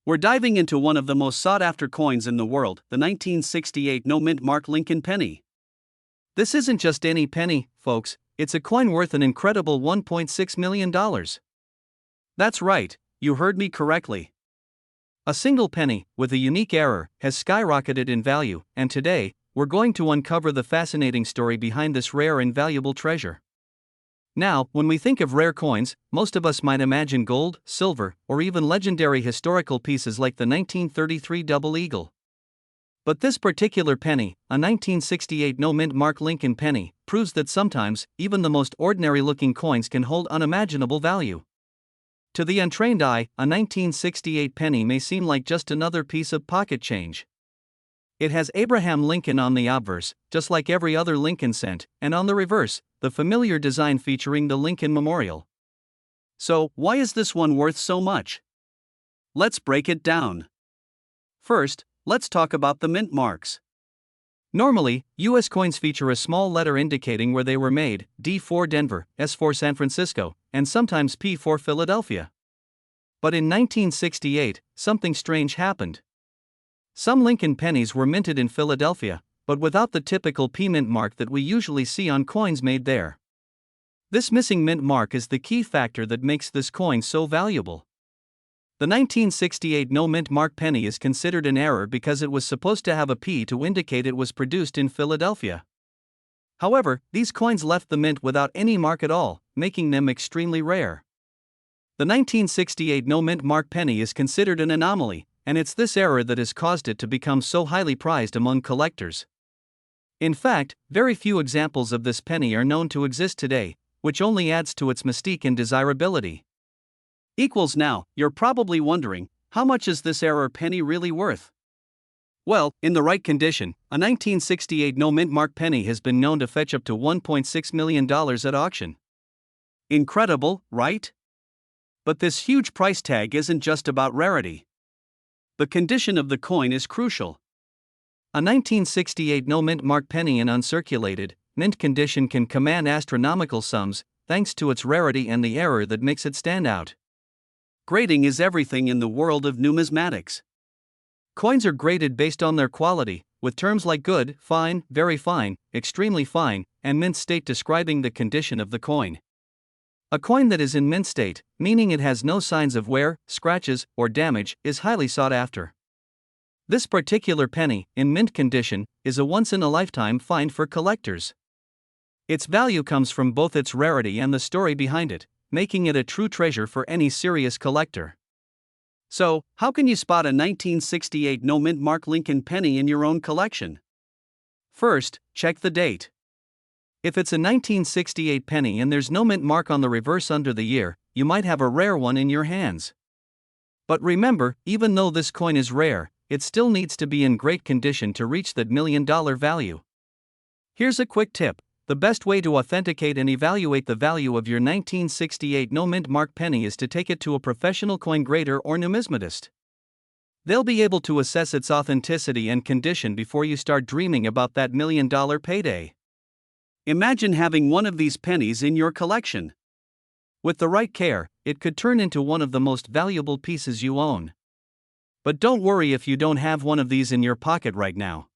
We're diving into one of the most sought-after coins in the world, the 1968 no-mint mark Lincoln penny. This isn't just any penny, folks, it's a coin worth an incredible $1.6 million. That's right, you heard me correctly. A single penny, with a unique error, has skyrocketed in value, and today, we're going to uncover the fascinating story behind this rare and valuable treasure. Now, when we think of rare coins, most of us might imagine gold, silver, or even legendary historical pieces like the 1933 Double Eagle. But this particular penny, a 1968 no-mint mark Lincoln penny, proves that sometimes, even the most ordinary-looking coins can hold unimaginable value. To the untrained eye, a 1968 penny may seem like just another piece of pocket change. It has Abraham Lincoln on the obverse, just like every other Lincoln cent, and on the reverse, the familiar design featuring the Lincoln Memorial. So, why is this one worth so much? Let's break it down. First, let's talk about the mint marks. Normally, U.S. coins feature a small letter indicating where they were made, D for Denver, S for San Francisco, and sometimes P for Philadelphia. But in 1968, something strange happened. Some Lincoln pennies were minted in Philadelphia, but without the typical P mint mark that we usually see on coins made there. This missing mint mark is the key factor that makes this coin so valuable. The 1968 no-mint mark penny is considered an error because it was supposed to have a P to indicate it was produced in Philadelphia. However, these coins left the mint without any mark at all, making them extremely rare. The 1968 no-mint mark penny is considered an anomaly, and it's this error that has caused it to become so highly prized among collectors. In fact, very few examples of this penny are known to exist today, which only adds to its mystique and desirability. Now, you're probably wondering, how much is this error penny really worth? Well, in the right condition, a 1968 no-mint mark penny has been known to fetch up to $1.6 million at auction. Incredible, right? But this huge price tag isn't just about rarity. The condition of the coin is crucial. A 1968 no-mint mark penny in uncirculated, mint condition can command astronomical sums, thanks to its rarity and the error that makes it stand out. Grading is everything in the world of numismatics. Coins are graded based on their quality, with terms like good, fine, very fine, extremely fine, and mint state describing the condition of the coin. A coin that is in mint state, meaning it has no signs of wear, scratches, or damage, is highly sought after. This particular penny, in mint condition, is a once-in-a-lifetime find for collectors. Its value comes from both its rarity and the story behind it, making it a true treasure for any serious collector. So, how can you spot a 1968 no-mint mark Lincoln penny in your own collection? First, check the date. If it's a 1968 penny and there's no mint mark on the reverse under the year, you might have a rare one in your hands. But remember, even though this coin is rare, it still needs to be in great condition to reach that $1 million value. Here's a quick tip. The best way to authenticate and evaluate the value of your 1968 no-mint mark penny is to take it to a professional coin grader or numismatist. They'll be able to assess its authenticity and condition before you start dreaming about that $1 million payday. Imagine having one of these pennies in your collection. With the right care, it could turn into one of the most valuable pieces you own. But don't worry if you don't have one of these in your pocket right now.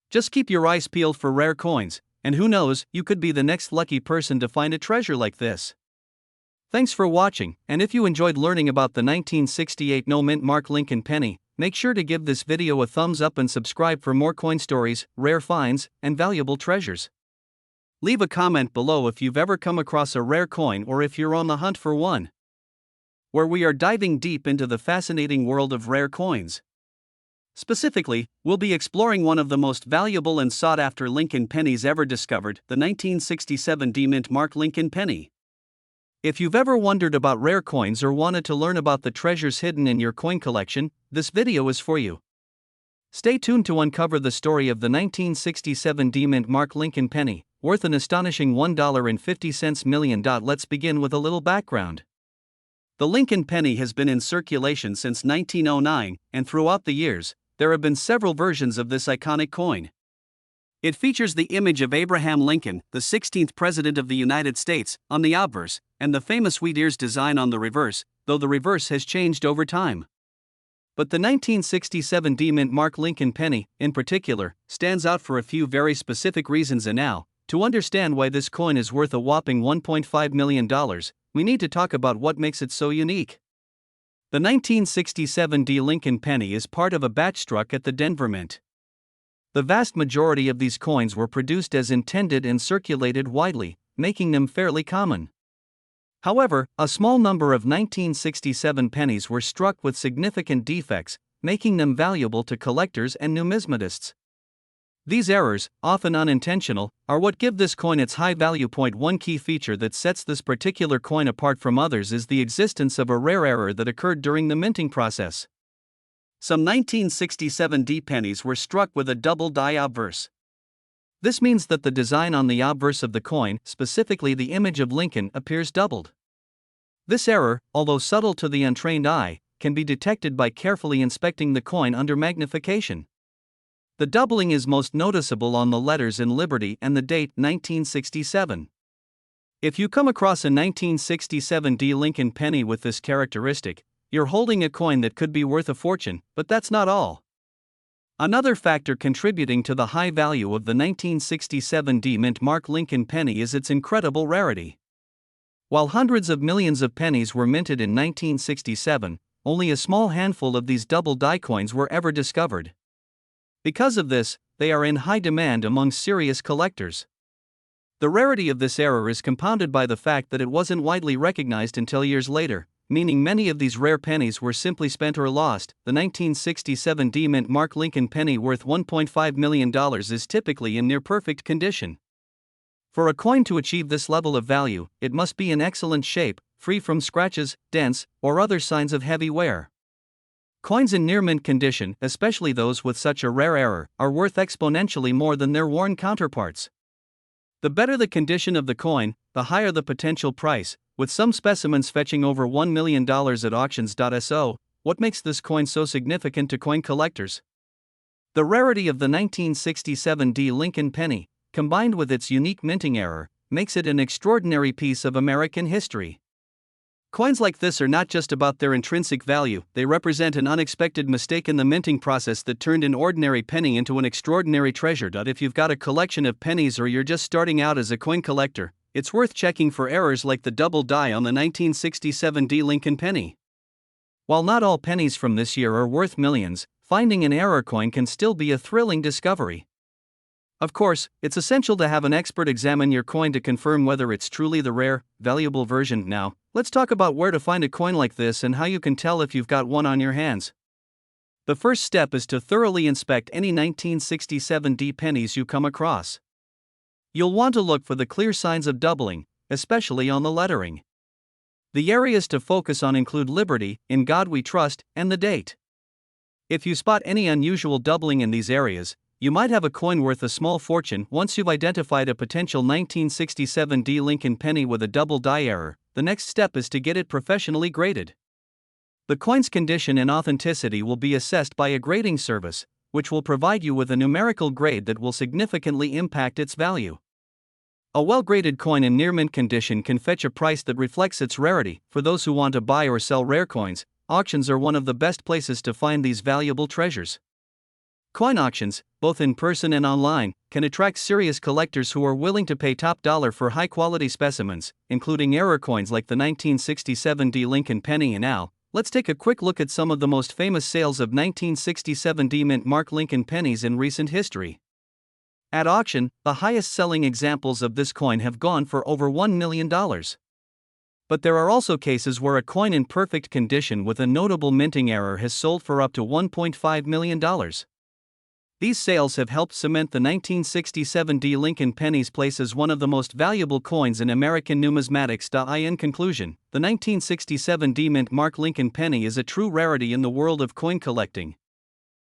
Just keep your eyes peeled for rare coins, and who knows, you could be the next lucky person to find a treasure like this. Thanks for watching, and if you enjoyed learning about the 1968 no-mint mark Lincoln penny, make sure to give this video a thumbs up and subscribe for more coin stories, rare finds, and valuable treasures. Leave a comment below if you've ever come across a rare coin or if you're on the hunt for one. Where we are diving deep into the fascinating world of rare coins. Specifically, we'll be exploring one of the most valuable and sought-after Lincoln pennies ever discovered, the 1967 D-mint mark Lincoln penny. If you've ever wondered about rare coins or wanted to learn about the treasures hidden in your coin collection, this video is for you. Stay tuned to uncover the story of the 1967 D-mint mark Lincoln penny, worth an astonishing $1.50 million. Let's begin with a little background. The Lincoln penny has been in circulation since 1909, and throughout the years, there have been several versions of this iconic coin. It features the image of Abraham Lincoln, the 16th President of the United States, on the obverse, and the famous wheat ears design on the reverse, though the reverse has changed over time. But the 1967 D Mint Mark Lincoln penny, in particular, stands out for a few very specific reasons. And now, to understand why this coin is worth a whopping $1.5 million, we need to talk about what makes it so unique. The 1967 D Lincoln penny is part of a batch struck at the Denver Mint. The vast majority of these coins were produced as intended and circulated widely, making them fairly common. However, a small number of 1967 pennies were struck with significant defects, making them valuable to collectors and numismatists. These errors, often unintentional, are what give this coin its high value. One key feature that sets this particular coin apart from others is the existence of a rare error that occurred during the minting process. Some 1967 D pennies were struck with a double die obverse. This means that the design on the obverse of the coin, specifically the image of Lincoln, appears doubled. This error, although subtle to the untrained eye, can be detected by carefully inspecting the coin under magnification. The doubling is most noticeable on the letters in Liberty and the date 1967. If you come across a 1967 D Lincoln penny with this characteristic, you're holding a coin that could be worth a fortune, but that's not all. Another factor contributing to the high value of the 1967 D Mint Mark Lincoln penny is its incredible rarity. While hundreds of millions of pennies were minted in 1967, only a small handful of these double die coins were ever discovered. Because of this, they are in high demand among serious collectors. The rarity of this error is compounded by the fact that it wasn't widely recognized until years later, meaning many of these rare pennies were simply spent or lost. The 1967 D Mint Mark Lincoln penny worth $1.5 million is typically in near perfect condition. For a coin to achieve this level of value, it must be in excellent shape, free from scratches, dents, or other signs of heavy wear. Coins in near mint condition, especially those with such a rare error, are worth exponentially more than their worn counterparts. The better the condition of the coin, the higher the potential price, with some specimens fetching over $1 million at auctions.so. What makes this coin so significant to coin collectors? The rarity of the 1967 D Lincoln penny, combined with its unique minting error, makes it an extraordinary piece of American history. Coins like this are not just about their intrinsic value, they represent an unexpected mistake in the minting process that turned an ordinary penny into an extraordinary treasure. If you've got a collection of pennies or you're just starting out as a coin collector, it's worth checking for errors like the double die on the 1967 D Lincoln penny. While not all pennies from this year are worth millions, finding an error coin can still be a thrilling discovery. Of course, it's essential to have an expert examine your coin to confirm whether it's truly the rare, valuable version. Now, let's talk about where to find a coin like this and how you can tell if you've got one on your hands. The first step is to thoroughly inspect any 1967 D pennies you come across. You'll want to look for the clear signs of doubling, especially on the lettering. The areas to focus on include Liberty, In God We Trust, and the date. If you spot any unusual doubling in these areas, you might have a coin worth a small fortune. Once you've identified a potential 1967 D Lincoln penny with a double die error, the next step is to get it professionally graded. The coin's condition and authenticity will be assessed by a grading service, which will provide you with a numerical grade that will significantly impact its value. A well-graded coin in near mint condition can fetch a price that reflects its rarity. For those who want to buy or sell rare coins, auctions are one of the best places to find these valuable treasures. Coin auctions, both in person and online, can attract serious collectors who are willing to pay top dollar for high-quality specimens, including error coins like the 1967 D Lincoln penny. And now, let's take a quick look at some of the most famous sales of 1967 D Mint Mark Lincoln pennies in recent history. At auction, the highest-selling examples of this coin have gone for over $1 million. But there are also cases where a coin in perfect condition with a notable minting error has sold for up to $1.5 million. These sales have helped cement the 1967 D Lincoln penny's place as one of the most valuable coins in American numismatics. In conclusion, the 1967 D Mint Mark Lincoln penny is a true rarity in the world of coin collecting.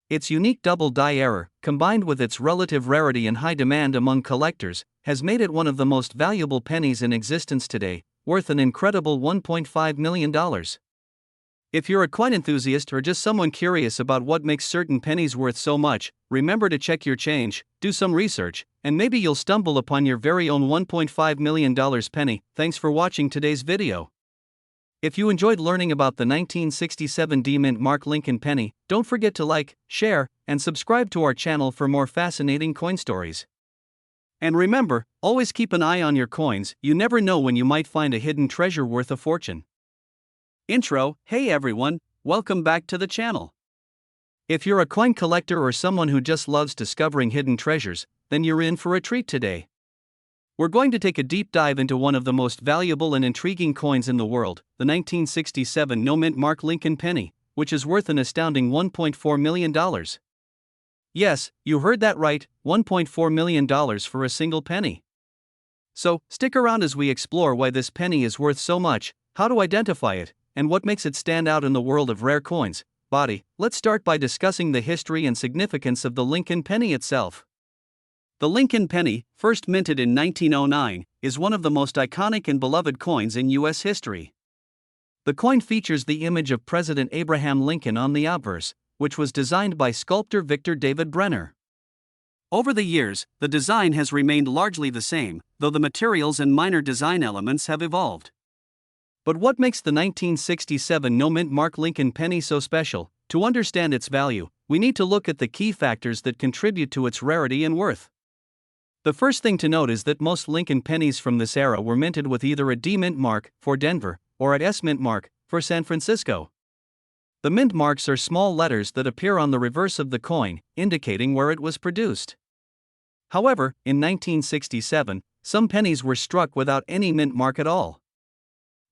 Its unique double die error, combined with its relative rarity and high demand among collectors, has made it one of the most valuable pennies in existence today, worth an incredible $1.5 million. If you're a coin enthusiast or just someone curious about what makes certain pennies worth so much, remember to check your change, do some research, and maybe you'll stumble upon your very own $1.5 million penny. Thanks for watching today's video. If you enjoyed learning about the 1967 D-Mint Mark Lincoln penny, don't forget to like, share, and subscribe to our channel for more fascinating coin stories. And remember, always keep an eye on your coins, you never know when you might find a hidden treasure worth a fortune. Intro: Hey everyone, welcome back to the channel. If you're a coin collector or someone who just loves discovering hidden treasures, then you're in for a treat today. We're going to take a deep dive into one of the most valuable and intriguing coins in the world, the 1967 no-mint Mark Lincoln penny, which is worth an astounding $1.4 million. Yes, you heard that right, $1.4 million for a single penny. So, stick around as we explore why this penny is worth so much, how to identify it, and what makes it stand out in the world of rare coins. Let's start by discussing the history and significance of the Lincoln penny itself. The Lincoln penny, first minted in 1909, is one of the most iconic and beloved coins in U.S. history. The coin features the image of President Abraham Lincoln on the obverse, which was designed by sculptor Victor David Brenner. Over the years, the design has remained largely the same, though the materials and minor design elements have evolved. But what makes the 1967 no-mint Mark Lincoln penny so special? To understand its value, we need to look at the key factors that contribute to its rarity and worth. The first thing to note is that most Lincoln pennies from this era were minted with either a D-Mint mark, for Denver, or an S-Mint mark, for San Francisco. The mint marks are small letters that appear on the reverse of the coin, indicating where it was produced. However, in 1967, some pennies were struck without any mint mark at all.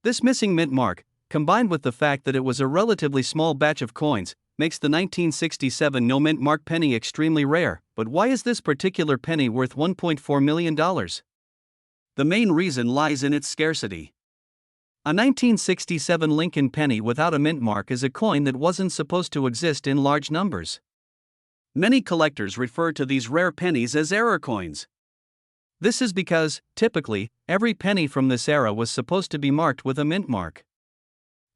This missing mint mark, combined with the fact that it was a relatively small batch of coins, makes the 1967 no-mint Mark penny extremely rare. But why is this particular penny worth $1.4 million? The main reason lies in its scarcity. A 1967 Lincoln penny without a mint mark is a coin that wasn't supposed to exist in large numbers. Many collectors refer to these rare pennies as error coins. This is because, typically, every penny from this era was supposed to be marked with a mint mark.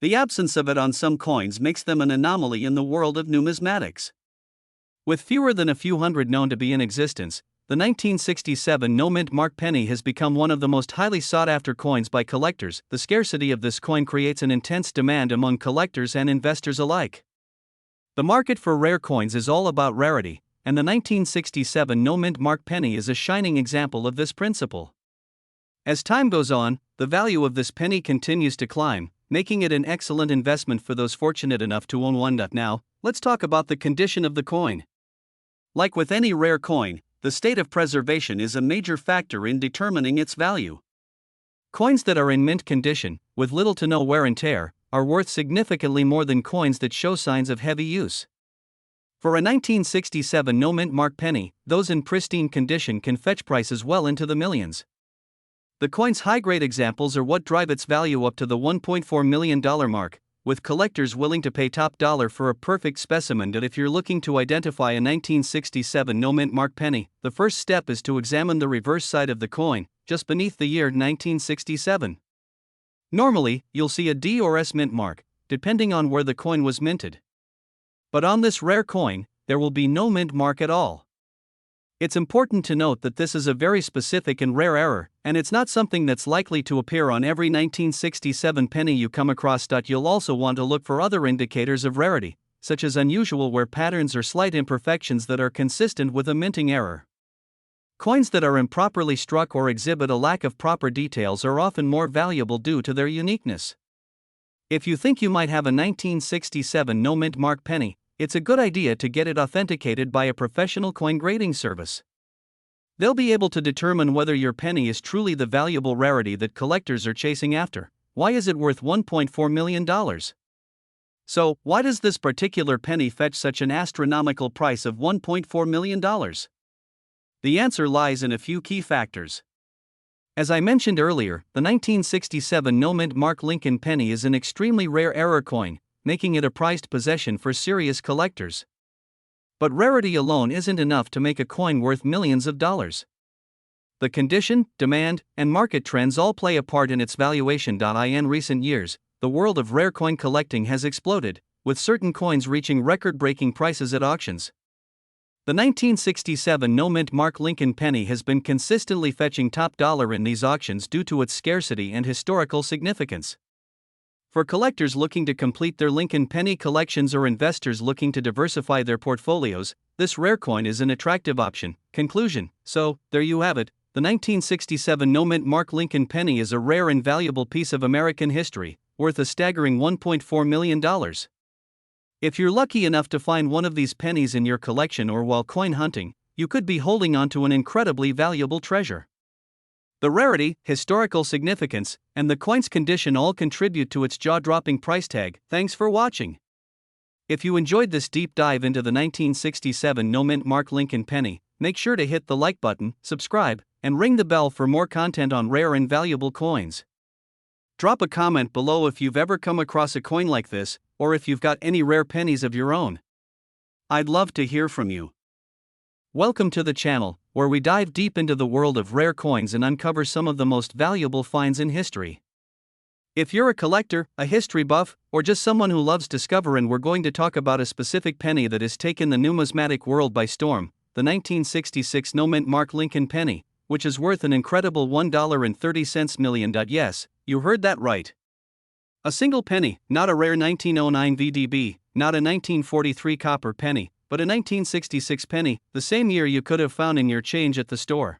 The absence of it on some coins makes them an anomaly in the world of numismatics. With fewer than a few hundred known to be in existence, the 1967 no-mint Mark penny has become one of the most highly sought-after coins by collectors. The scarcity of this coin creates an intense demand among collectors and investors alike. The market for rare coins is all about rarity, and the 1967 no-mint Mark penny is a shining example of this principle. As time goes on, the value of this penny continues to climb, making it an excellent investment for those fortunate enough to own one. Now, let's talk about the condition of the coin. Like with any rare coin, the state of preservation is a major factor in determining its value. Coins that are in mint condition, with little to no wear and tear, are worth significantly more than coins that show signs of heavy use. For a 1967 no-mint Mark penny, those in pristine condition can fetch prices well into the millions. The coin's high-grade examples are what drive its value up to the $1.4 million mark, with collectors willing to pay top dollar for a perfect specimen. That if you're looking to identify a 1967 no-mint Mark penny, the first step is to examine the reverse side of the coin, just beneath the year 1967. Normally, you'll see a D or S mint mark, depending on where the coin was minted. But on this rare coin, there will be no mint mark at all. It's important to note that this is a very specific and rare error, and it's not something that's likely to appear on every 1967 penny you come across. You'll also want to look for other indicators of rarity, such as unusual wear patterns or slight imperfections that are consistent with a minting error. Coins that are improperly struck or exhibit a lack of proper details are often more valuable due to their uniqueness. If you think you might have a 1967 no-mint Mark penny, it's a good idea to get it authenticated by a professional coin grading service. They'll be able to determine whether your penny is truly the valuable rarity that collectors are chasing after. Why is it worth $1.4 million? So, why does this particular penny fetch such an astronomical price of $1.4 million? The answer lies in a few key factors. As I mentioned earlier, the 1967 no-mint Mark Lincoln penny is an extremely rare error coin, making it a prized possession for serious collectors. But rarity alone isn't enough to make a coin worth millions of dollars. The condition, demand, and market trends all play a part in its valuation. In recent years, the world of rare coin collecting has exploded, with certain coins reaching record-breaking prices at auctions. The 1967 no-mint Mark Lincoln penny has been consistently fetching top dollar in these auctions due to its scarcity and historical significance. For collectors looking to complete their Lincoln penny collections or investors looking to diversify their portfolios, this rare coin is an attractive option. Conclusion. So, there you have it. The 1967 no-mint mark Lincoln penny is a rare and valuable piece of American history, worth a staggering $1.4 million. If you're lucky enough to find one of these pennies in your collection or while coin hunting, you could be holding on to an incredibly valuable treasure. The rarity, historical significance, and the coin's condition all contribute to its jaw-dropping price tag. Thanks for watching. If you enjoyed this deep dive into the 1967 no-mint mark Lincoln penny, make sure to hit the like button, subscribe, and ring the bell for more content on rare and valuable coins. Drop a comment below if you've ever come across a coin like this, or if you've got any rare pennies of your own. I'd love to hear from you. Welcome to the channel, where we dive deep into the world of rare coins and uncover some of the most valuable finds in history. If you're a collector, a history buff, or just someone who loves discovering, we're going to talk about a specific penny that has taken the numismatic world by storm, the 1966 no-mint mark Lincoln penny, which is worth an incredible $1.30 million. Yes, you heard that right. A single penny, not a rare 1909 VDB, not a 1943 copper penny, but a 1966 penny, the same year you could have found in your change at the store.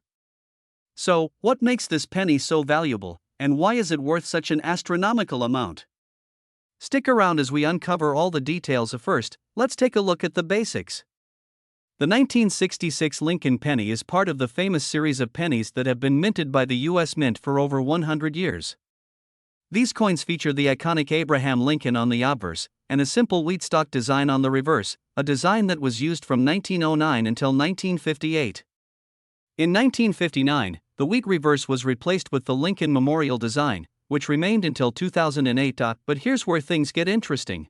So, what makes this penny so valuable, and why is it worth such an astronomical amount? Stick around as we uncover all the details. First, let's take a look at the basics. The 1966 Lincoln penny is part of the famous series of pennies that have been minted by the U.S. Mint for over 100 years. These coins feature the iconic Abraham Lincoln on the obverse, and a simple wheat stalk design on the reverse, a design that was used from 1909 until 1958. In 1959, the wheat reverse was replaced with the Lincoln Memorial design, which remained until 2008. But here's where things get interesting.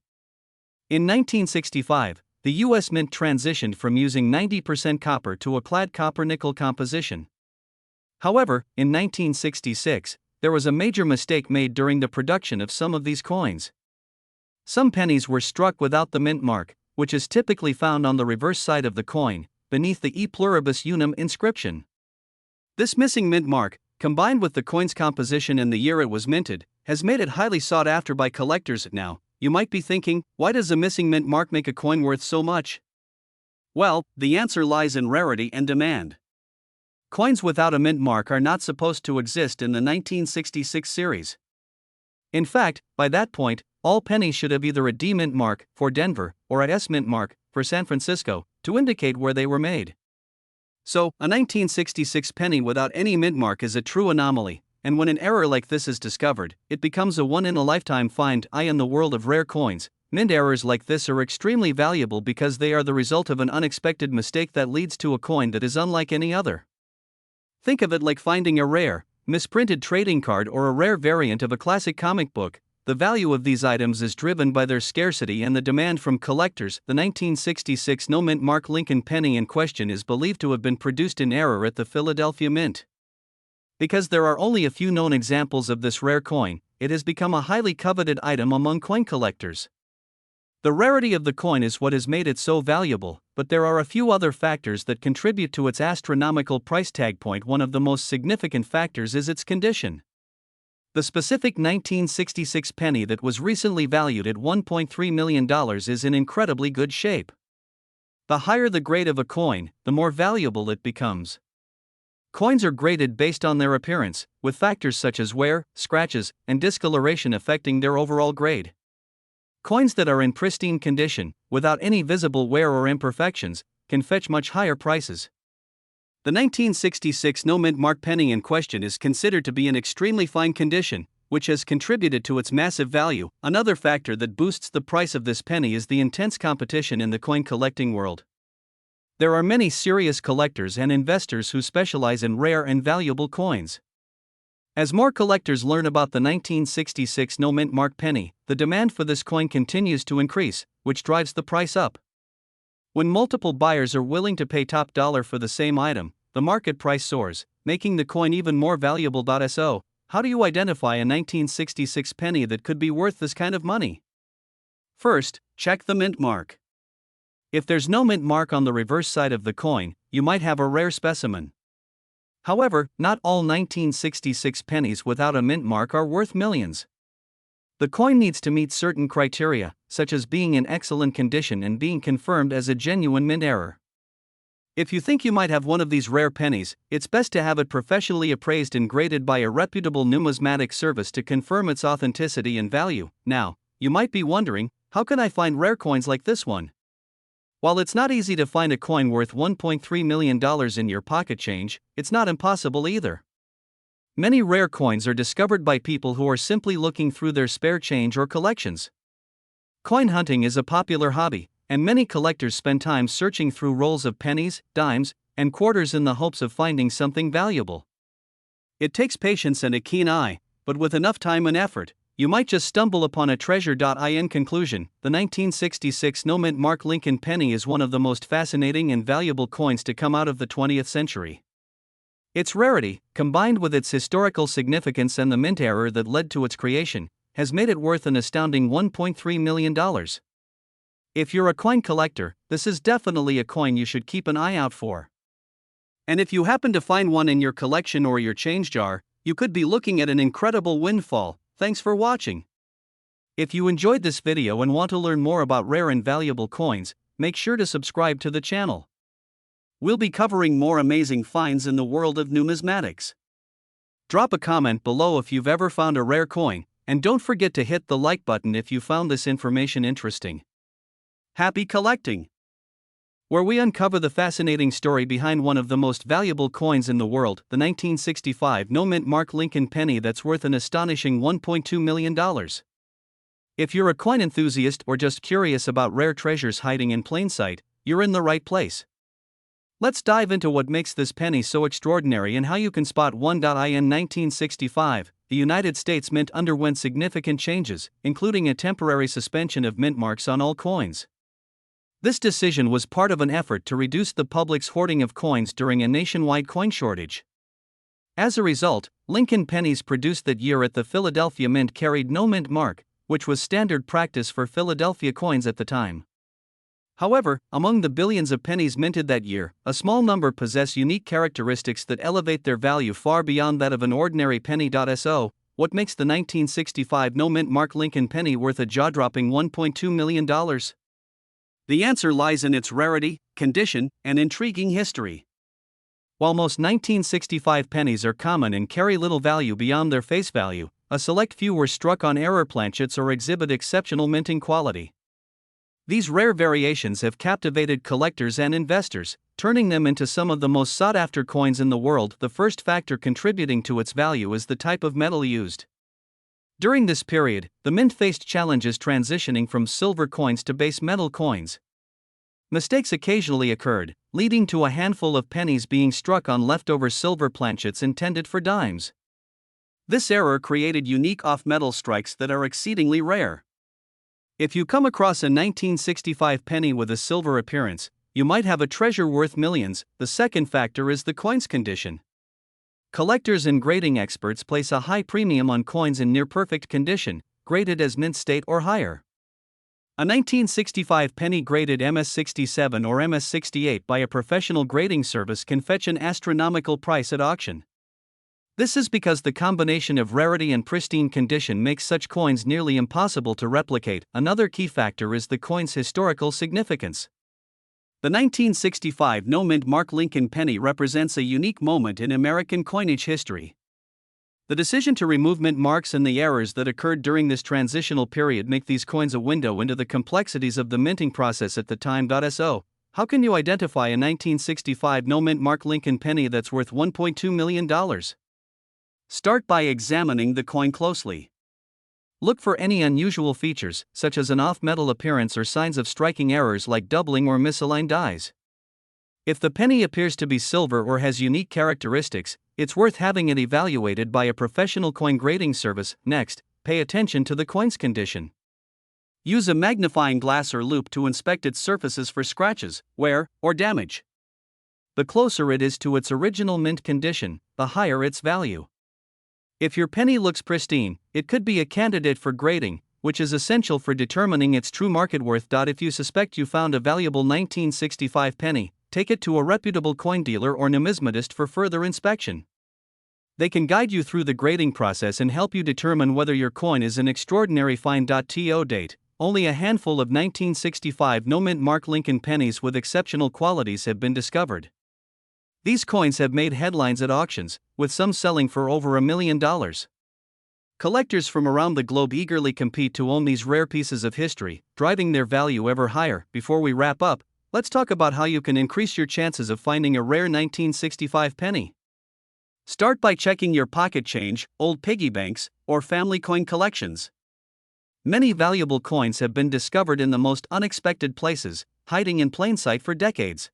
In 1965, the U.S. Mint transitioned from using 90% copper to a clad copper-nickel composition. However, in 1966, there was a major mistake made during the production of some of these coins. Some pennies were struck without the mint mark, which is typically found on the reverse side of the coin, beneath the E pluribus unum inscription. This missing mint mark, combined with the coin's composition and the year it was minted, has made it highly sought after by collectors. Now, you might be thinking, why does a missing mint mark make a coin worth so much? Well, the answer lies in rarity and demand. Coins without a mint mark are not supposed to exist in the 1966 series. In fact, by that point, all pennies should have either a D mint mark for Denver or a S mint mark for San Francisco to indicate where they were made. So, a 1966 penny without any mint mark is a true anomaly, and when an error like this is discovered, it becomes a one-in-a-lifetime find. In the world of rare coins, mint errors like this are extremely valuable because they are the result of an unexpected mistake that leads to a coin that is unlike any other. Think of it like finding a rare, misprinted trading card or a rare variant of a classic comic book. The value of these items is driven by their scarcity and the demand from collectors. The 1966 no-mint mark Lincoln penny in question is believed to have been produced in error at the Philadelphia Mint. Because there are only a few known examples of this rare coin, it has become a highly coveted item among coin collectors. The rarity of the coin is what has made it so valuable, but there are a few other factors that contribute to its astronomical price tag. One of the most significant factors is its condition. The specific 1966 penny that was recently valued at $1.3 million is in incredibly good shape. The higher the grade of a coin, the more valuable it becomes. Coins are graded based on their appearance, with factors such as wear, scratches, and discoloration affecting their overall grade. Coins that are in pristine condition, without any visible wear or imperfections, can fetch much higher prices. The 1966 no-mint mark penny in question is considered to be in extremely fine condition, which has contributed to its massive value. Another factor that boosts the price of this penny is the intense competition in the coin collecting world. There are many serious collectors and investors who specialize in rare and valuable coins. As more collectors learn about the 1966 no-mint mark penny, the demand for this coin continues to increase, which drives the price up. When multiple buyers are willing to pay top dollar for the same item, the market price soars, making the coin even more valuable. So, how do you identify a 1966 penny that could be worth this kind of money? First, check the mint mark. If there's no mint mark on the reverse side of the coin, you might have a rare specimen. However, not all 1966 pennies without a mint mark are worth millions. The coin needs to meet certain criteria, such as being in excellent condition and being confirmed as a genuine mint error. If you think you might have one of these rare pennies, it's best to have it professionally appraised and graded by a reputable numismatic service to confirm its authenticity and value. Now, you might be wondering, how can I find rare coins like this one? While it's not easy to find a coin worth $1.3 million in your pocket change, it's not impossible either. Many rare coins are discovered by people who are simply looking through their spare change or collections. Coin hunting is a popular hobby, and many collectors spend time searching through rolls of pennies, dimes, and quarters in the hopes of finding something valuable. It takes patience and a keen eye, but with enough time and effort, you might just stumble upon a treasure. In conclusion, the 1966 no-mint Mark Lincoln penny is one of the most fascinating and valuable coins to come out of the 20th century. Its rarity, combined with its historical significance and the mint error that led to its creation, has made it worth an astounding $1.3 million. If you're a coin collector, this is definitely a coin you should keep an eye out for. And if you happen to find one in your collection or your change jar, you could be looking at an incredible windfall. Thanks for watching. If you enjoyed this video and want to learn more about rare and valuable coins, make sure to subscribe to the channel. We'll be covering more amazing finds in the world of numismatics. Drop a comment below if you've ever found a rare coin, and don't forget to hit the like button if you found this information interesting. Happy collecting! Where we uncover the fascinating story behind one of the most valuable coins in the world, the 1965 no-mint Mark Lincoln penny that's worth an astonishing $1.2 million. If you're a coin enthusiast or just curious about rare treasures hiding in plain sight, you're in the right place. Let's dive into what makes this penny so extraordinary and how you can spot one. In 1965, the United States Mint underwent significant changes, including a temporary suspension of mint marks on all coins. This decision was part of an effort to reduce the public's hoarding of coins during a nationwide coin shortage. As a result, Lincoln pennies produced that year at the Philadelphia Mint carried no mint mark, which was standard practice for Philadelphia coins at the time. However, among the billions of pennies minted that year, a small number possess unique characteristics that elevate their value far beyond that of an ordinary penny. So, what makes the 1965 no-mint Mark Lincoln penny worth a jaw-dropping $1.2 million? The answer lies in its rarity, condition, and intriguing history. While most 1965 pennies are common and carry little value beyond their face value, a select few were struck on error planchets or exhibit exceptional minting quality. These rare variations have captivated collectors and investors, turning them into some of the most sought-after coins in the world. The first factor contributing to its value is the type of metal used. During this period, the mint faced challenges transitioning from silver coins to base metal coins. Mistakes occasionally occurred, leading to a handful of pennies being struck on leftover silver planchets intended for dimes. This error created unique off-metal strikes that are exceedingly rare. If you come across a 1965 penny with a silver appearance, you might have a treasure worth millions. The second factor is the coin's condition. Collectors and grading experts place a high premium on coins in near-perfect condition, graded as mint state or higher. A 1965 penny graded MS67 or MS68 by a professional grading service can fetch an astronomical price at auction. This is because the combination of rarity and pristine condition makes such coins nearly impossible to replicate. Another key factor is the coin's historical significance. The 1965 no-mint Mark Lincoln penny represents a unique moment in American coinage history. The decision to remove mint marks and the errors that occurred during this transitional period make these coins a window into the complexities of the minting process at the time. So, how can you identify a 1965 no-mint Mark Lincoln penny that's worth $1.2 million? Start by examining the coin closely. Look for any unusual features, such as an off-metal appearance or signs of striking errors like doubling or misaligned dies. If the penny appears to be silver or has unique characteristics, it's worth having it evaluated by a professional coin grading service. Next, pay attention to the coin's condition. Use a magnifying glass or loupe to inspect its surfaces for scratches, wear, or damage. The closer it is to its original mint condition, the higher its value. If your penny looks pristine, it could be a candidate for grading, which is essential for determining its true market worth. If you suspect you found a valuable 1965 penny, take it to a reputable coin dealer or numismatist for further inspection. They can guide you through the grading process and help you determine whether your coin is an extraordinary find. To date, only a handful of 1965 no-mint mark Lincoln pennies with exceptional qualities have been discovered. These coins have made headlines at auctions, with some selling for over $1 million. Collectors from around the globe eagerly compete to own these rare pieces of history, driving their value ever higher. Before we wrap up, let's talk about how you can increase your chances of finding a rare 1965 penny. Start by checking your pocket change, old piggy banks, or family coin collections. Many valuable coins have been discovered in the most unexpected places, hiding in plain sight for decades.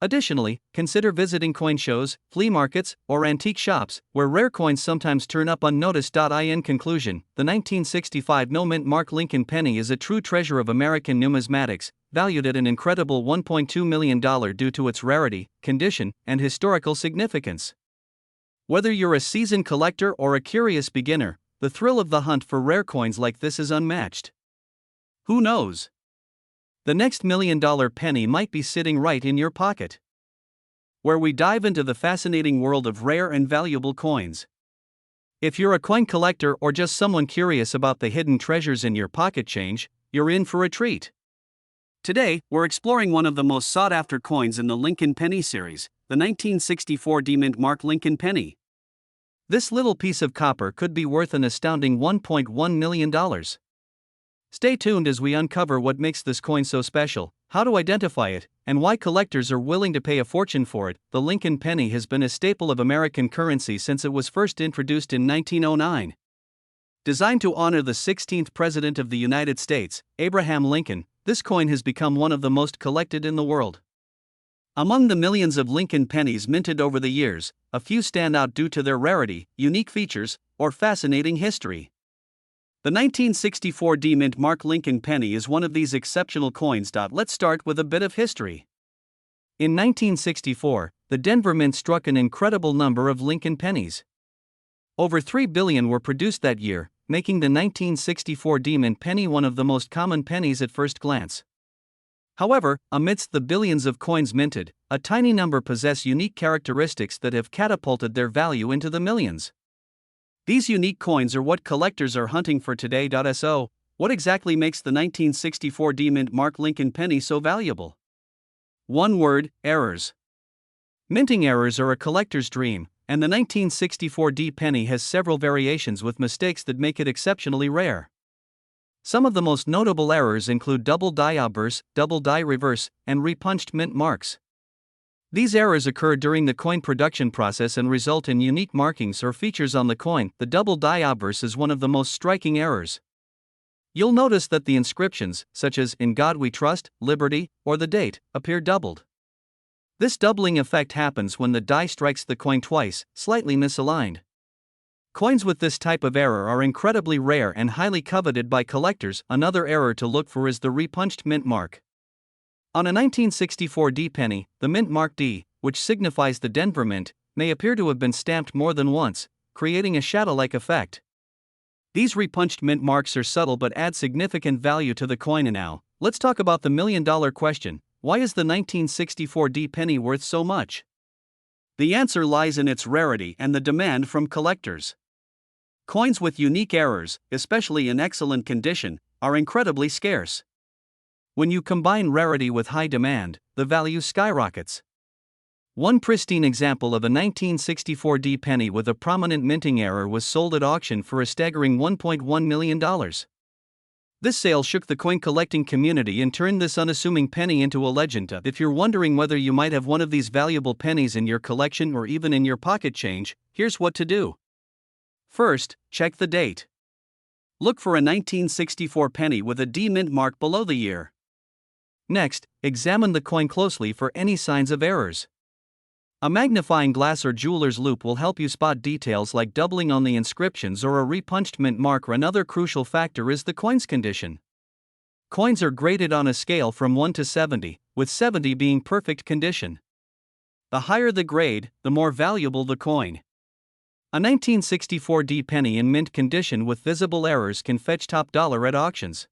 Additionally, consider visiting coin shows, flea markets, or antique shops, where rare coins sometimes turn up unnoticed. In conclusion, the 1965 no-mint mark Lincoln penny is a true treasure of American numismatics, valued at an incredible $1.2 million due to its rarity, condition, and historical significance. Whether you're a seasoned collector or a curious beginner, the thrill of the hunt for rare coins like this is unmatched. Who knows? The next $1 million penny might be sitting right in your pocket. Where we dive into the fascinating world of rare and valuable coins. If you're a coin collector or just someone curious about the hidden treasures in your pocket change, you're in for a treat. Today, we're exploring one of the most sought-after coins in the Lincoln Penny series, the 1964 D-Mint mark Lincoln penny. This little piece of copper could be worth an astounding $1.1 million. Stay tuned as we uncover what makes this coin so special, how to identify it, and why collectors are willing to pay a fortune for it. The Lincoln penny has been a staple of American currency since it was first introduced in 1909. Designed to honor the 16th President of the United States, Abraham Lincoln, this coin has become one of the most collected in the world. Among the millions of Lincoln pennies minted over the years, a few stand out due to their rarity, unique features, or fascinating history. The 1964 D-Mint mark Lincoln penny is one of these exceptional coins. Let's start with a bit of history. In 1964, the Denver Mint struck an incredible number of Lincoln pennies. Over 3 billion were produced that year, making the 1964 D-Mint penny one of the most common pennies at first glance. However, amidst the billions of coins minted, a tiny number possess unique characteristics that have catapulted their value into the millions. These unique coins are what collectors are hunting for today. So, what exactly makes the 1964 D-Mint mark Lincoln penny so valuable? One word: errors. Minting errors are a collector's dream, and the 1964 D penny has several variations with mistakes that make it exceptionally rare. Some of the most notable errors include double die obverse, double die reverse, and repunched mint marks. These errors occur during the coin production process and result in unique markings or features on the coin. The double die obverse is one of the most striking errors. You'll notice that the inscriptions, such as "In God We Trust," "Liberty," or the date, appear doubled. This doubling effect happens when the die strikes the coin twice, slightly misaligned. Coins with this type of error are incredibly rare and highly coveted by collectors. Another error to look for is the repunched mint mark. On a 1964 D penny, the mint mark D, which signifies the Denver Mint, may appear to have been stamped more than once, creating a shadow-like effect. These repunched mint marks are subtle but add significant value to the coin. And now, let's talk about the million-dollar question: why is the 1964 D penny worth so much? The answer lies in its rarity and the demand from collectors. Coins with unique errors, especially in excellent condition, are incredibly scarce. When you combine rarity with high demand, the value skyrockets. One pristine example of a 1964 D penny with a prominent minting error was sold at auction for a staggering $1.1 million. This sale shook the coin collecting community and turned this unassuming penny into a legend. If you're wondering whether you might have one of these valuable pennies in your collection or even in your pocket change, here's what to do. First, check the date. Look for a 1964 penny with a D mint mark below the year. Next, examine the coin closely for any signs of errors. A magnifying glass or jeweler's loupe will help you spot details like doubling on the inscriptions or a repunched mint mark. Another crucial factor is the coin's condition. Coins are graded on a scale from 1 to 70, with 70 being perfect condition. The higher the grade, the more valuable the coin. A 1964 D penny in mint condition with visible errors can fetch top dollar at auctions.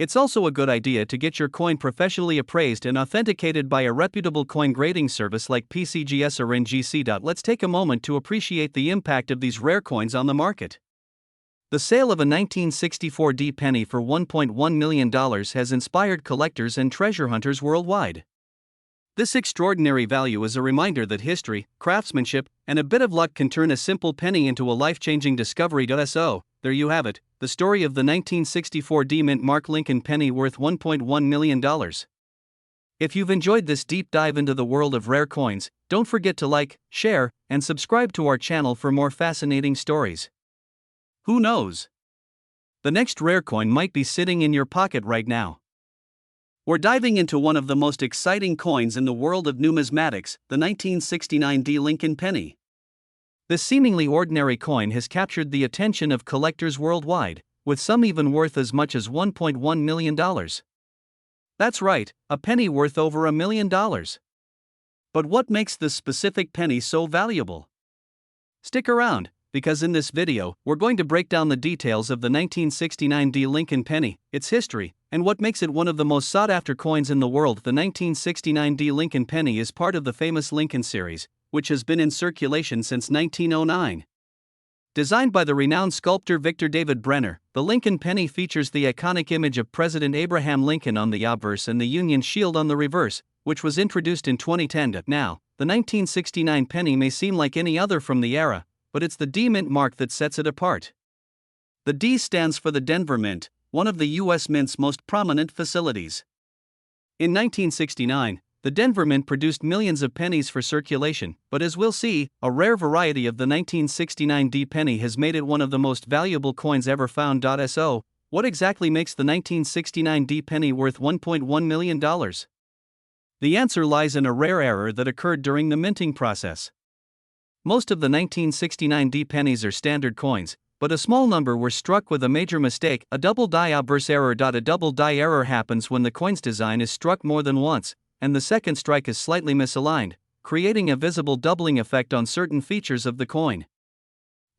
It's also a good idea to get your coin professionally appraised and authenticated by a reputable coin grading service like PCGS or NGC. Let's take a moment to appreciate the impact of these rare coins on the market. The sale of a 1964 D penny for $1.1 million has inspired collectors and treasure hunters worldwide. This extraordinary value is a reminder that history, craftsmanship, and a bit of luck can turn a simple penny into a life-changing discovery. So, there you have it, the story of the 1964 D Mint Mark Lincoln penny worth $1.1 million. If you've enjoyed this deep dive into the world of rare coins, don't forget to like, share, and subscribe to our channel for more fascinating stories. Who knows? The next rare coin might be sitting in your pocket right now. We're diving into one of the most exciting coins in the world of numismatics, the 1969 D Lincoln penny. This seemingly ordinary coin has captured the attention of collectors worldwide, with some even worth as much as $1.1 million. That's right, a penny worth over $1 million. But what makes this specific penny so valuable? Stick around, because in this video, we're going to break down the details of the 1969 D Lincoln penny, its history, and what makes it one of the most sought-after coins in the world. The 1969 D Lincoln penny is part of the famous Lincoln series, which has been in circulation since 1909. Designed by the renowned sculptor Victor David Brenner, the Lincoln penny features the iconic image of President Abraham Lincoln on the obverse and the Union shield on the reverse, which was introduced in 2010. Now, the 1969 penny may seem like any other from the era, but it's the D Mint mark that sets it apart. The D stands for the Denver Mint, one of the U.S. Mint's most prominent facilities. In 1969, the Denver Mint produced millions of pennies for circulation, but as we'll see, a rare variety of the 1969 D penny has made it one of the most valuable coins ever found. So, what exactly makes the 1969 D penny worth $1.1 million? The answer lies in a rare error that occurred during the minting process. Most of the 1969 D pennies are standard coins, but a small number were struck with a major mistake, a double die obverse error. A double die error happens when the coin's design is struck more than once, and the second strike is slightly misaligned, creating a visible doubling effect on certain features of the coin.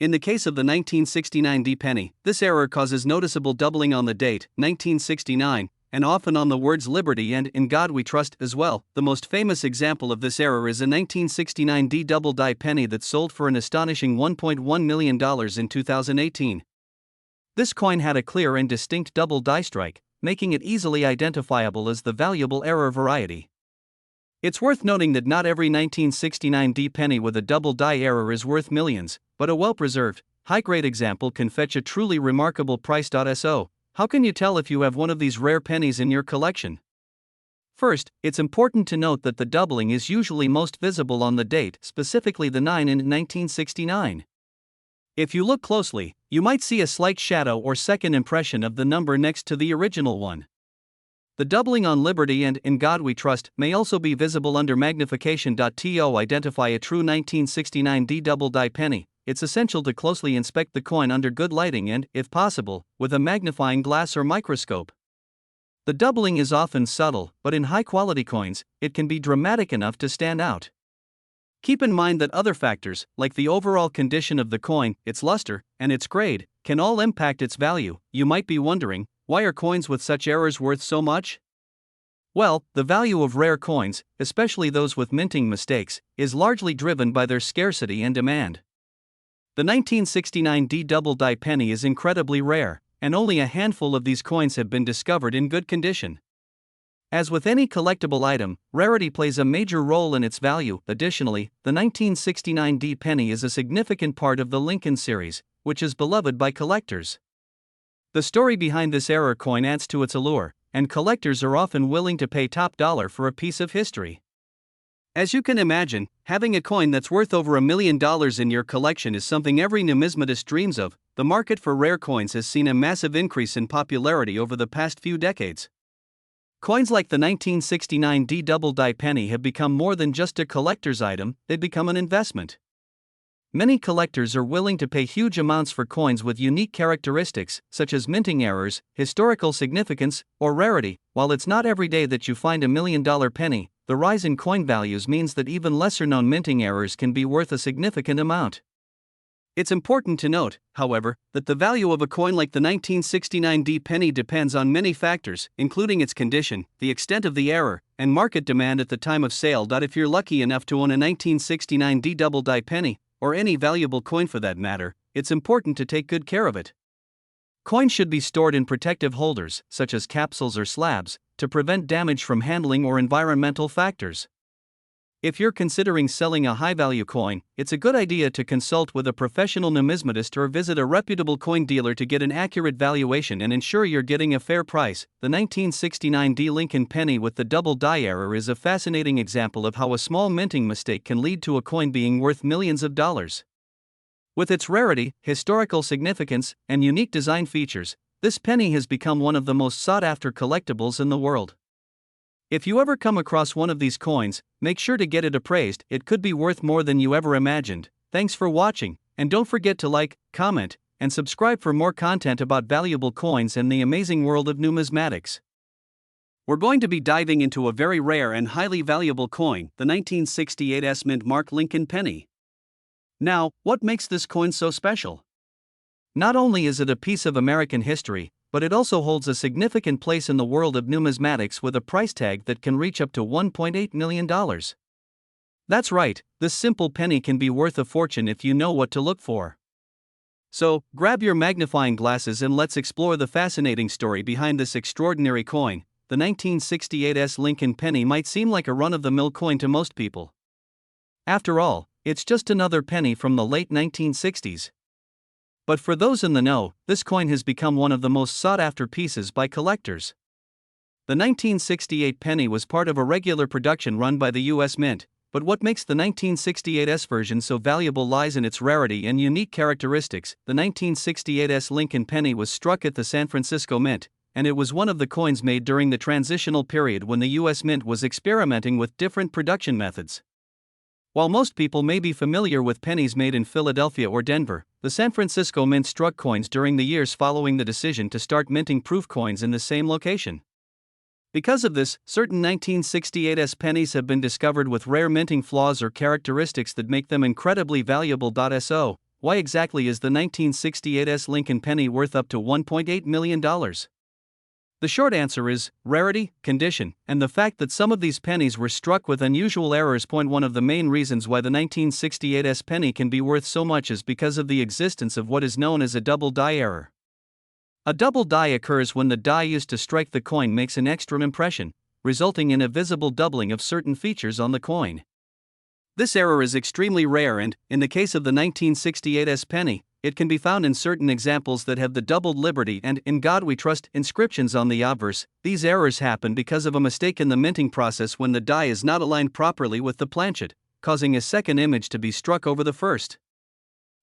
In the case of the 1969 D penny, this error causes noticeable doubling on the date, 1969, and often on the words Liberty and In God We Trust as well. The most famous example of this error is a 1969 D double die penny that sold for an astonishing $1.1 million in 2018. This coin had a clear and distinct double die strike, making it easily identifiable as the valuable error variety. It's worth noting that not every 1969 D penny with a double die error is worth millions, but a well-preserved, high-grade example can fetch a truly remarkable price. So, how can you tell if you have one of these rare pennies in your collection? First, it's important to note that the doubling is usually most visible on the date, specifically the 9 in 1969. If you look closely, you might see a slight shadow or second impression of the number next to the original one. The doubling on Liberty and In God We Trust may also be visible under magnification. To identify a true 1969 D double die penny, it's essential to closely inspect the coin under good lighting and, if possible, with a magnifying glass or microscope. The doubling is often subtle, but in high-quality coins, it can be dramatic enough to stand out. Keep in mind that other factors, like the overall condition of the coin, its luster, and its grade, can all impact its value. You might be wondering, why are coins with such errors worth so much? Well, the value of rare coins, especially those with minting mistakes, is largely driven by their scarcity and demand. The 1969 D double die penny is incredibly rare, and only a handful of these coins have been discovered in good condition. As with any collectible item, rarity plays a major role in its value. Additionally, the 1969 D penny is a significant part of the Lincoln series, which is beloved by collectors. The story behind this error coin adds to its allure, and collectors are often willing to pay top dollar for a piece of history. As you can imagine, having a coin that's worth over $1 million in your collection is something every numismatist dreams of. The market for rare coins has seen a massive increase in popularity over the past few decades. Coins like the 1969 D double die penny have become more than just a collector's item, they've become an investment. Many collectors are willing to pay huge amounts for coins with unique characteristics, such as minting errors, historical significance, or rarity. While it's not every day that you find $1 million penny, the rise in coin values means that even lesser-known minting errors can be worth a significant amount. It's important to note, however, that the value of a coin like the 1969 D penny depends on many factors, including its condition, the extent of the error, and market demand at the time of sale. If you're lucky enough to own a 1969 D double die penny, or any valuable coin for that matter, it's important to take good care of it. Coins should be stored in protective holders, such as capsules or slabs, to prevent damage from handling or environmental factors. If you're considering selling a high-value coin, it's a good idea to consult with a professional numismatist or visit a reputable coin dealer to get an accurate valuation and ensure you're getting a fair price. The 1969 D Lincoln penny with the double die error is a fascinating example of how a small minting mistake can lead to a coin being worth millions of dollars. With its rarity, historical significance, and unique design features, this penny has become one of the most sought-after collectibles in the world. If you ever come across one of these coins, make sure to get it appraised. It could be worth more than you ever imagined. Thanks for watching, and don't forget to like, comment, and subscribe for more content about valuable coins and the amazing world of numismatics. We're going to be diving into a very rare and highly valuable coin, the 1968 S-Mint Mark Lincoln penny. Now, what makes this coin so special? Not only is it a piece of American history, but it also holds a significant place in the world of numismatics with a price tag that can reach up to $1.8 million. That's right, this simple penny can be worth a fortune if you know what to look for. So, grab your magnifying glasses and let's explore the fascinating story behind this extraordinary coin. The 1968 S Lincoln penny might seem like a run-of-the-mill coin to most people. After all, it's just another penny from the late 1960s. But for those in the know, this coin has become one of the most sought-after pieces by collectors. The 1968 penny was part of a regular production run by the U.S. Mint, but what makes the 1968 S version so valuable lies in its rarity and unique characteristics. The 1968 S Lincoln penny was struck at the San Francisco Mint, and it was one of the coins made during the transitional period when the U.S. Mint was experimenting with different production methods. While most people may be familiar with pennies made in Philadelphia or Denver, the San Francisco Mint struck coins during the years following the decision to start minting proof coins in the same location. Because of this, certain 1968 S pennies have been discovered with rare minting flaws or characteristics that make them incredibly valuable. So, why exactly is the 1968 S Lincoln penny worth up to $1.8 million? The short answer is rarity, condition, and the fact that some of these pennies were struck with unusual errors. One of the main reasons why the 1968 S penny can be worth so much is because of the existence of what is known as a double die error. A double die occurs when the die used to strike the coin makes an extra impression, resulting in a visible doubling of certain features on the coin. This error is extremely rare and, in the case of the 1968 S penny, it can be found in certain examples that have the doubled Liberty and "In God We Trust" inscriptions on the obverse. These errors happen because of a mistake in the minting process when the die is not aligned properly with the planchet, causing a second image to be struck over the first.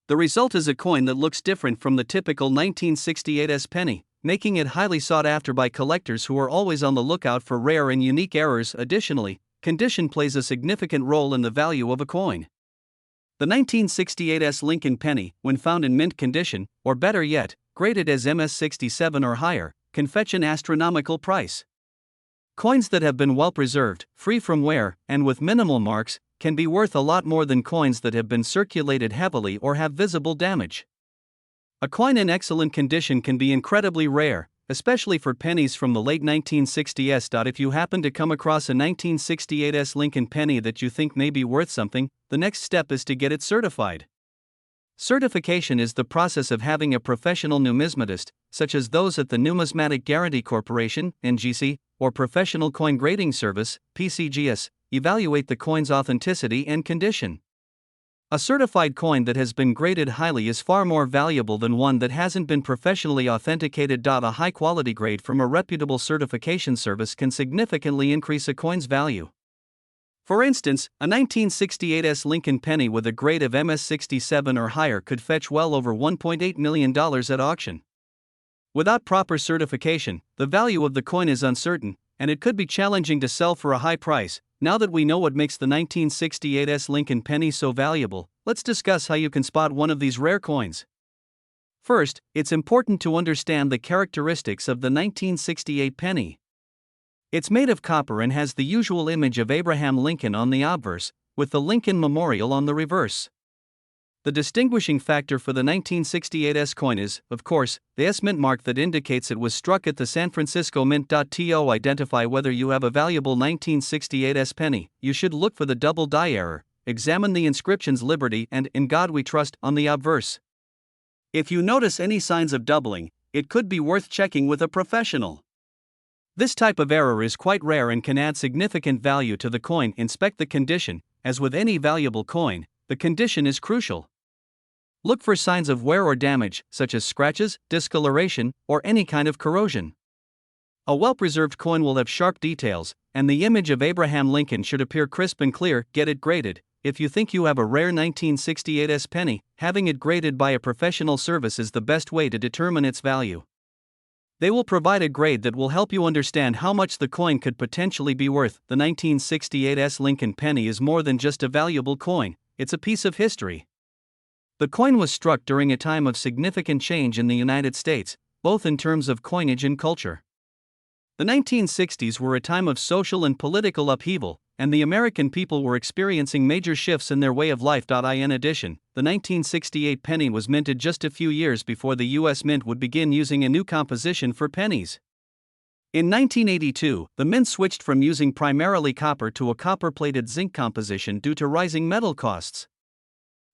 The result is a coin that looks different from the typical 1968 S penny, making it highly sought after by collectors who are always on the lookout for rare and unique errors. Additionally, condition plays a significant role in the value of a coin. The 1968 S Lincoln penny, when found in mint condition, or better yet, graded as MS67 or higher, can fetch an astronomical price. Coins that have been well preserved, free from wear, and with minimal marks, can be worth a lot more than coins that have been circulated heavily or have visible damage. A coin in excellent condition can be incredibly rare, especially for pennies from the late 1960s. If you happen to come across a 1968 S Lincoln penny that you think may be worth something, the next step is to get it certified. Certification is the process of having a professional numismatist, such as those at the Numismatic Guarantee Corporation, NGC, or Professional Coin Grading Service, PCGS, evaluate the coin's authenticity and condition. A certified coin that has been graded highly is far more valuable than one that hasn't been professionally authenticated. A high-quality grade from a reputable certification service can significantly increase a coin's value. For instance, a 1968 S Lincoln penny with a grade of MS67 or higher could fetch well over $1.8 million at auction. Without proper certification, the value of the coin is uncertain, and it could be challenging to sell for a high price. Now that we know what makes the 1968 S Lincoln penny so valuable, let's discuss how you can spot one of these rare coins. First, it's important to understand the characteristics of the 1968 penny. It's made of copper and has the usual image of Abraham Lincoln on the obverse, with the Lincoln Memorial on the reverse. The distinguishing factor for the 1968 S coin is, of course, the S mint mark that indicates it was struck at the San Francisco Mint. To identify whether you have a valuable 1968 S penny, you should look for the double die error, examine the inscription's Liberty and In God We Trust on the obverse. If you notice any signs of doubling, it could be worth checking with a professional. This type of error is quite rare and can add significant value to the coin. Inspect the condition. As with any valuable coin, the condition is crucial. Look for signs of wear or damage, such as scratches, discoloration, or any kind of corrosion. A well-preserved coin will have sharp details, and the image of Abraham Lincoln should appear crisp and clear. Get it graded. If you think you have a rare 1968 S penny, having it graded by a professional service is the best way to determine its value. They will provide a grade that will help you understand how much the coin could potentially be worth. The 1968 S Lincoln penny is more than just a valuable coin, it's a piece of history. The coin was struck during a time of significant change in the United States, both in terms of coinage and culture. The 1960s were a time of social and political upheaval, and the American people were experiencing major shifts in their way of life. In addition, the 1968 penny was minted just a few years before the U.S. Mint would begin using a new composition for pennies. In 1982, the Mint switched from using primarily copper to a copper-plated zinc composition due to rising metal costs.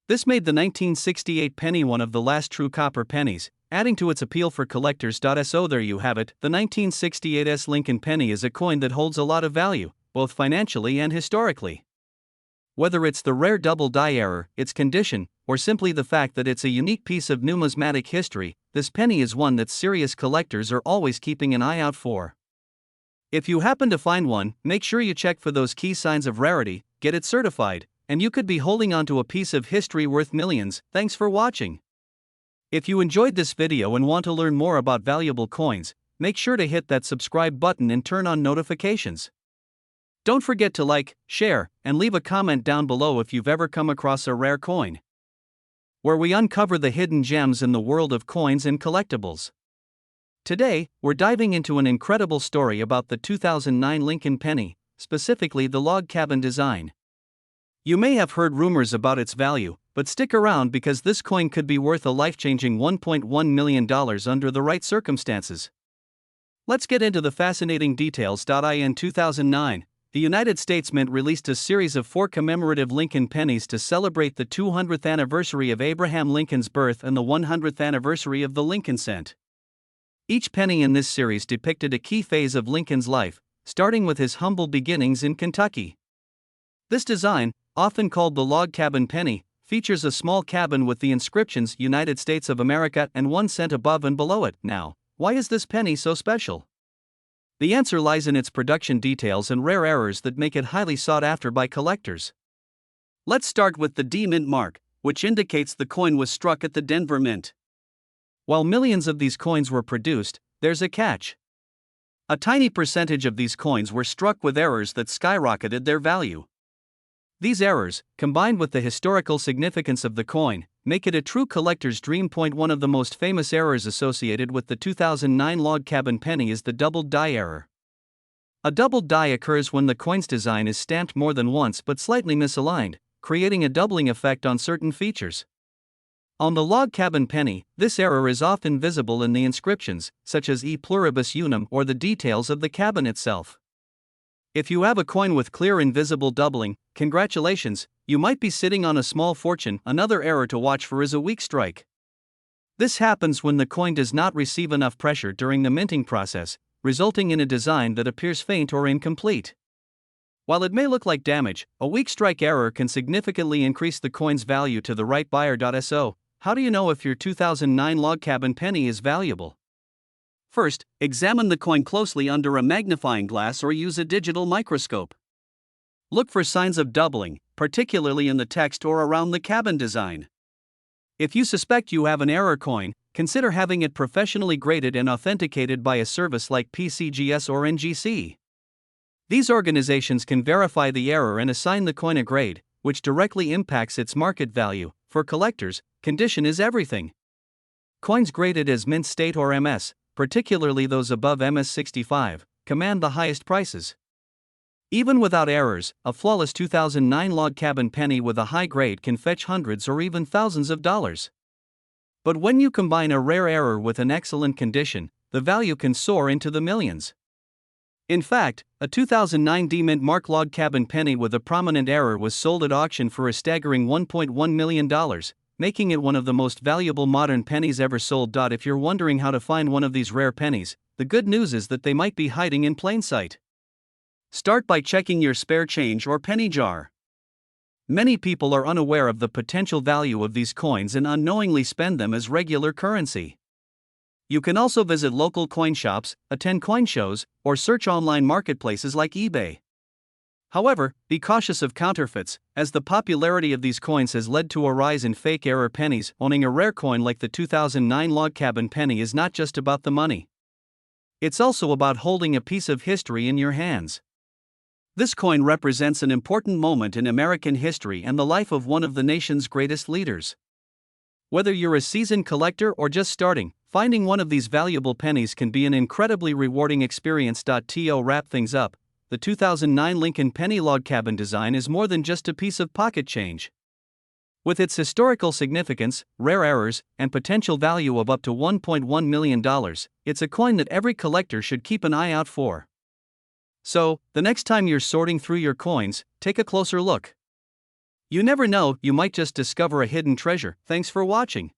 This made the 1968 penny one of the last true copper pennies, adding to its appeal for collectors. So there you have it, the 1968 S Lincoln penny is a coin that holds a lot of value, both financially and historically. Whether it's the rare double die error, its condition, or simply the fact that it's a unique piece of numismatic history, this penny is one that serious collectors are always keeping an eye out for. If you happen to find one, make sure you check for those key signs of rarity, get it certified, and you could be holding onto a piece of history worth millions. Thanks for watching. If you enjoyed this video and want to learn more about valuable coins, make sure to hit that subscribe button and turn on notifications. Don't forget to like, share, and leave a comment down below if you've ever come across a rare coin, where we uncover the hidden gems in the world of coins and collectibles. Today, we're diving into an incredible story about the 2009 Lincoln penny, specifically the log cabin design. You may have heard rumors about its value, but stick around because this coin could be worth a life-changing $1.1 million under the right circumstances. Let's get into the fascinating details. In 2009, the United States Mint released a series of 4 commemorative Lincoln pennies to celebrate the 200th anniversary of Abraham Lincoln's birth and the 100th anniversary of the Lincoln cent. Each penny in this series depicted a key phase of Lincoln's life, starting with his humble beginnings in Kentucky. This design, often called the log cabin penny, features a small cabin with the inscriptions United States of America and 1 cent above and below it. Now, why is this penny so special? The answer lies in its production details and rare errors that make it highly sought after by collectors. Let's start with the D Mint mark, which indicates the coin was struck at the Denver Mint. While millions of these coins were produced, there's a catch. A tiny percentage of these coins were struck with errors that skyrocketed their value. These errors, combined with the historical significance of the coin, make it a true collector's dream. One of the most famous errors associated with the 2009 log cabin penny is the doubled die error. A doubled die occurs when the coin's design is stamped more than once but slightly misaligned, creating a doubling effect on certain features. On the log cabin penny, this error is often visible in the inscriptions, such as E pluribus unum or the details of the cabin itself. If you have a coin with clear invisible doubling, congratulations, you might be sitting on a small fortune. Another error to watch for is a weak strike. This happens when the coin does not receive enough pressure during the minting process, resulting in a design that appears faint or incomplete. While it may look like damage, a weak strike error can significantly increase the coin's value to the right buyer. So, how do you know if your 2009 log cabin penny is valuable? First, examine the coin closely under a magnifying glass or use a digital microscope. Look for signs of doubling, particularly in the text or around the cabin design. If you suspect you have an error coin, consider having it professionally graded and authenticated by a service like PCGS or NGC. These organizations can verify the error and assign the coin a grade, which directly impacts its market value. For collectors, condition is everything. Coins graded as mint state or MS, particularly those above MS 65, command the highest prices. Even without errors, a flawless 2009 log cabin penny with a high grade can fetch hundreds or even thousands of dollars. But when you combine a rare error with an excellent condition, the value can soar into the millions. In fact, a 2009 D-Mint Mark log cabin penny with a prominent error was sold at auction for a staggering $1.1 million, making it one of the most valuable modern pennies ever sold. If you're wondering how to find one of these rare pennies, the good news is that they might be hiding in plain sight. Start by checking your spare change or penny jar. Many people are unaware of the potential value of these coins and unknowingly spend them as regular currency. You can also visit local coin shops, attend coin shows, or search online marketplaces like eBay. However, be cautious of counterfeits, as the popularity of these coins has led to a rise in fake error pennies. Owning a rare coin like the 2009 log cabin penny is not just about the money. It's also about holding a piece of history in your hands. This coin represents an important moment in American history and the life of one of the nation's greatest leaders. Whether you're a seasoned collector or just starting, finding one of these valuable pennies can be an incredibly rewarding experience. To wrap things up, the 2009 Lincoln Penny log cabin design is more than just a piece of pocket change. With its historical significance, rare errors, and potential value of up to $1.1 million, it's a coin that every collector should keep an eye out for. So, the next time you're sorting through your coins, take a closer look. You never know, you might just discover a hidden treasure. Thanks for watching.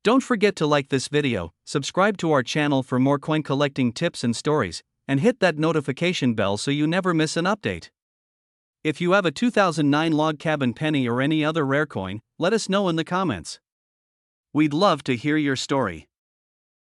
Don't forget to like this video, subscribe to our channel for more coin collecting tips and stories, and hit that notification bell so you never miss an update. If you have a 2009 log cabin penny or any other rare coin, let us know in the comments. We'd love to hear your story.